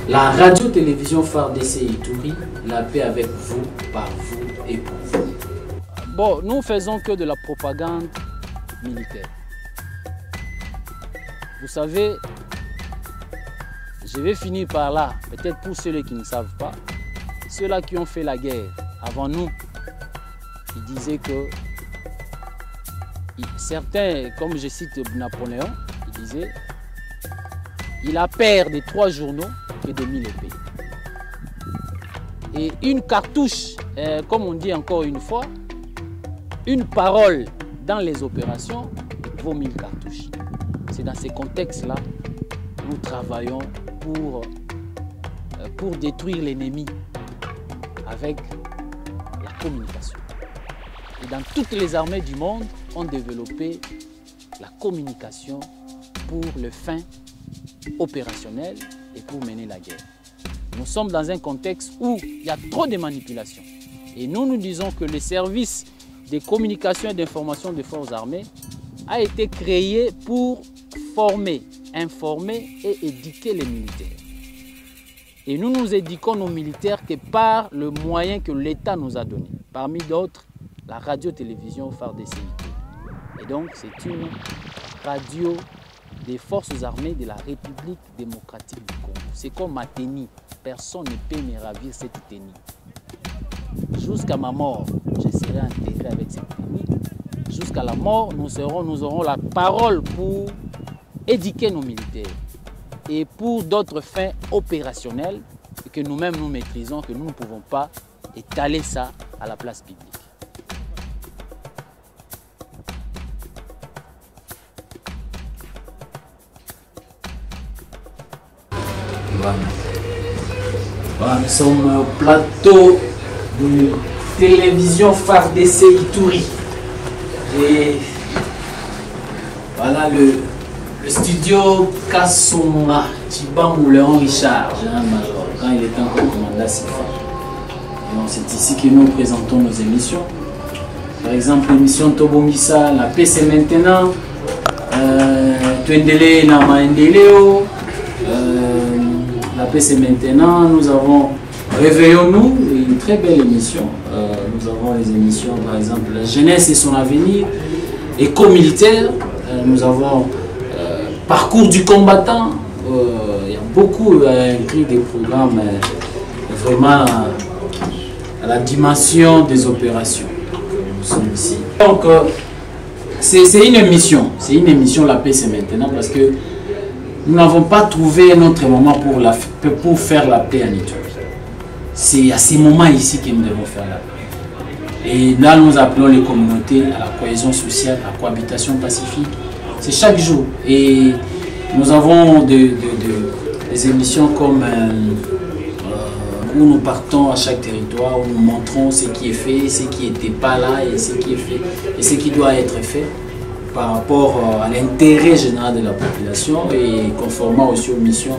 La radio-télévision phare d'essai Ituri, la paix avec vous, par vous et pour vous. Bon, nous faisons que de la propagande militaire. Vous savez, je vais finir par là, peut-être pour ceux qui ne savent pas, ceux-là qui ont fait la guerre avant nous, ils disaient que certains, comme je cite Napoléon, il disait il a peur des 3 journaux que de 1000 épées. Et une cartouche, comme on dit encore une fois, une parole dans les opérations vaut 1000 cartouches. C'est dans ces contextes-là que nous travaillons pour détruire l'ennemi avec la communication. Et dans toutes les armées du monde, ont développé la communication pour le fin opérationnel et pour mener la guerre. Nous sommes dans un contexte où il y a trop de manipulations. Et nous disons que le service de communication et d'information des forces armées a été créé pour former, informer et éduquer les militaires. Et nous nous éduquons nos militaires que par le moyen que l'État nous a donné. Parmi d'autres, la radio-télévision phare d'essai. Et donc, c'est une radio des forces armées de la République démocratique du Congo. C'est comme ma tenue. Personne ne peut me ravir cette tenue. Jusqu'à ma mort, je serai intégré avec cette tenue. Jusqu'à la mort, nous aurons la parole pour éduquer nos militaires. Et pour d'autres fins opérationnelles que nous-mêmes nous maîtrisons, que nous ne pouvons pas étaler ça à la place publique. Voilà, nous sommes au plateau de télévision phare d'essai Ituri. Et voilà le studio Kassonga, Tibamou Léon Richard, Major, quand il était encore commandant Sifa. C'est ici que nous présentons nos émissions. Par exemple, l'émission Tobomisa, la paix c'est maintenant, Twendele Nama Ndeleo, la paix c'est maintenant. Nous avons Réveillons-nous, une très belle émission. Nous avons les émissions, par exemple, La jeunesse et son avenir, Éco-militaire. Nous avons Parcours du combattant. Il y a beaucoup écrit des programmes vraiment à la dimension des opérations. Nous sommes ici. Donc, c'est une émission. C'est une émission, la paix c'est maintenant, parce que nous n'avons pas trouvé un autre moment pour faire la paix en Ituri. C'est à ces moments ici que nous devons faire la paix. Et là, nous appelons les communautés à la cohésion sociale, à la cohabitation pacifique. C'est chaque jour. Et nous avons des émissions comme où nous partons à chaque territoire, où nous montrons ce qui est fait, ce qui n'était pas là et ce qui est fait et ce qui doit être fait par rapport à l'intérêt général de la population et conformément aussi aux missions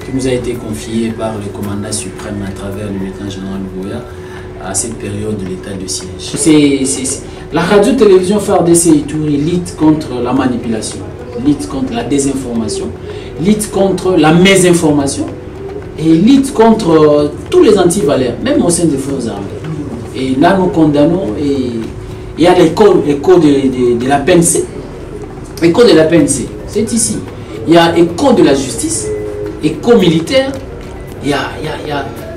qui nous a été confiées par le commandant suprême à travers le lieutenant-général Luboya à cette période de l'état de siège. La radio-télévision phare d'essai Ituri lutte contre la manipulation, lutte contre la désinformation, lutte contre la mésinformation et lutte contre tous les antivaleurs, même au sein des forces armées. Et là, nous condamnons, et il y a l'école de la PNC. École de la PNC, c'est ici. Il y a école de la justice, école militaire, il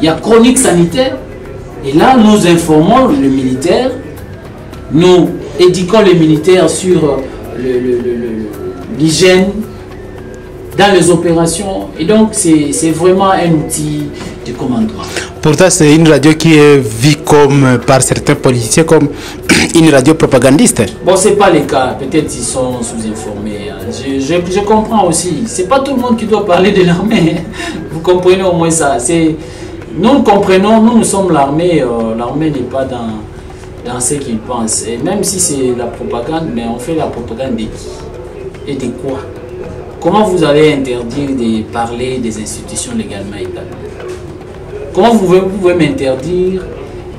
y a chronique sanitaire. Et là, nous informons le militaire, nous éduquons les militaires sur l'hygiène dans les opérations. Et donc, c'est vraiment un outil de commandement. Pourtant, c'est une radio qui est vue par certains politiciens comme une radio propagandiste. Bon, ce n'est pas le cas. Peut-être ils sont sous-informés. Je comprends aussi. Ce n'est pas tout le monde qui doit parler de l'armée. Vous comprenez au moins ça. Nous comprenons, nous sommes l'armée. L'armée n'est pas dans ce qu'ils pensent. Et même si c'est la propagande, mais on fait la propagande de qui et de quoi? Comment vous allez interdire de parler des institutions légalement établies? Comment vous pouvez m'interdire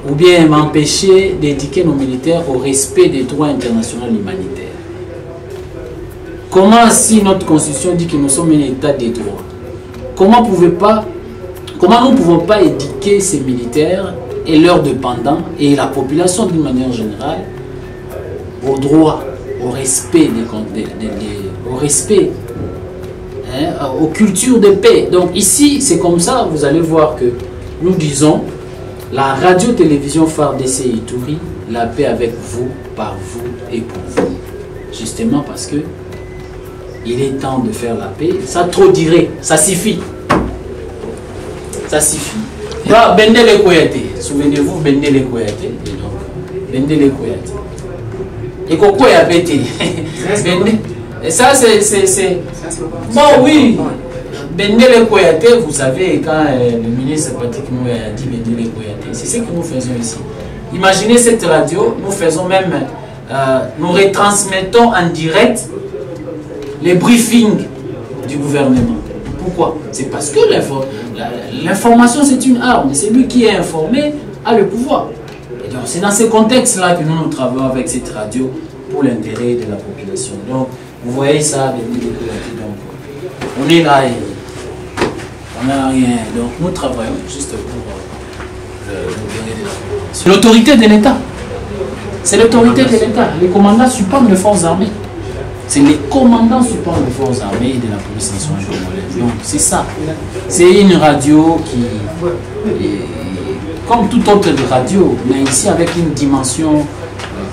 ou bien m'empêcher d'éduquer nos militaires au respect des droits internationaux humanitaires? Comment, si notre constitution dit que nous sommes un état des droits, comment ne pouvez pas Comment nous ne pouvons pas éduquer ces militaires et leurs dépendants et la population d'une manière générale au droit, au respect, au respect, hein, aux cultures de paix. Donc ici, c'est comme ça, vous allez voir que nous disons, la radio-télévision phare d'essai Ituri, la paix avec vous, par vous et pour vous. Justement parce que il est temps de faire la paix. Ça trop dirait, ça suffit. Ça suffit. Bendele Koyate, souvenez-vous, Bendele Koyate, et donc, Bendele Koyate. Et Koko est pété. Et ça, c'est. Bon, oui. Bendele Koyate, vous savez, quand le ministre Patrick Moué a dit Bendele Koyate, c'est ce que nous faisons ici. Imaginez cette radio, nous faisons même. Nous retransmettons en direct les briefings du gouvernement. Pourquoi? C'est parce que l'information c'est une arme. C'est lui qui est informé a le pouvoir. Et donc c'est dans ce contexte-là que nous travaillons avec cette radio pour l'intérêt de la population. Donc vous voyez ça avec les donc on est là et on n'a rien. Donc nous travaillons juste pour l'intérêt de la population. L'autorité de l'État. C'est l'autorité de l'État. Les commandants suprêmes des forces armées. C'est les commandants suprêmes des forces armées et de la police nationale congolaise. Donc c'est ça. C'est une radio qui, comme toute autre radio, mais ici avec une dimension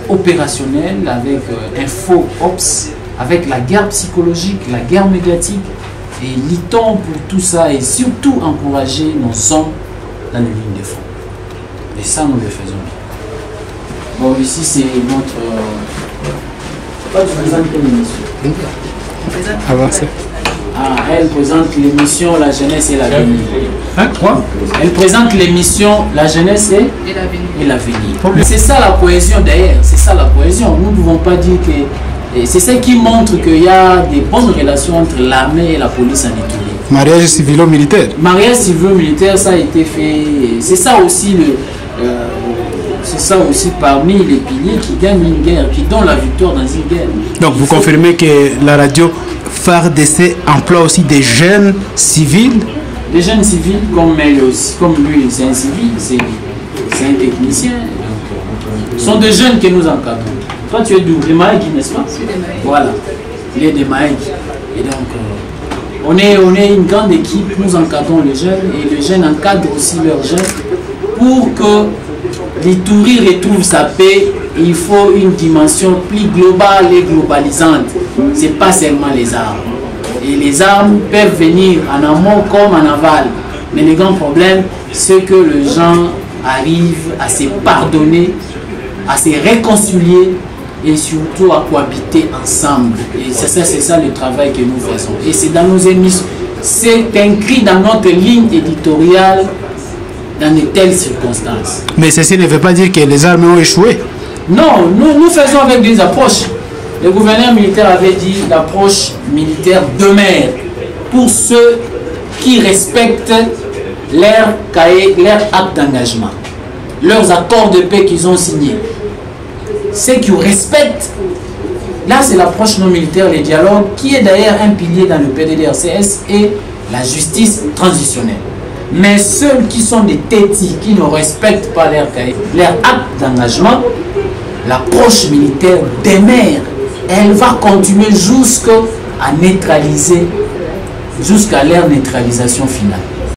opérationnelle, avec info ops, avec la guerre psychologique, la guerre médiatique. Et luttons pour tout ça et surtout encourager nos hommes dans les lignes de front. Et ça, nous le faisons bien. Bon, ici c'est notre. Toi, tu présentes quelle émission? Avancez. Ah, elle présente l'émission La jeunesse et l'avenir. Hein, quoi? Elle présente l'émission La jeunesse et l'avenir. C'est ça la cohésion d'ailleurs, c'est ça la cohésion. Nous ne pouvons pas dire que. C'est ça qui montre qu'il y a des bonnes relations entre l'armée et la police en Ituri. Mariage civilo-militaire. Mariage civilo-militaire, ça a été fait. C'est ça aussi c'est ça aussi parmi les piliers qui gagnent une guerre, qui donnent la victoire dans une guerre. Donc vous confirmez que la radio phare d'essai emploie aussi des jeunes civils? Des jeunes civils comme lui, c'est un civil, c'est un technicien. Ce sont des jeunes que nous encadrons. Toi tu es d'où? De Maïki, n'est-ce pas? Voilà, il est de Maïki. Et donc on est une grande équipe, nous encadrons les jeunes et les jeunes encadrent aussi leurs jeunes pour que l'Ituri retrouve sa paix. Il faut une dimension plus globale et globalisante. Ce n'est pas seulement les armes. Et les armes peuvent venir en amont comme en aval. Mais le grand problème, c'est que les gens arrivent à se pardonner, à se réconcilier et surtout à cohabiter ensemble. Et c'est ça le travail que nous faisons. Et c'est dans nos émissions, c'est inscrit dans notre ligne éditoriale dans de telles circonstances. Mais ceci ne veut pas dire que les armes ont échoué. Non, nous faisons avec des approches. Le gouverneur militaire avait dit l'approche militaire demeure pour ceux qui respectent leur cahier, leur acte d'engagement, leurs accords de paix qu'ils ont signés. Ceux qui respectent, là c'est l'approche non militaire, le dialogue, qui est d'ailleurs un pilier dans le PDDRCS et la justice transitionnelle. Mais ceux qui sont des tétis, qui ne respectent pas leur acte d'engagement, l'approche militaire demeure. Elle va continuer jusqu'à neutraliser, jusqu'à leur neutralisation finale.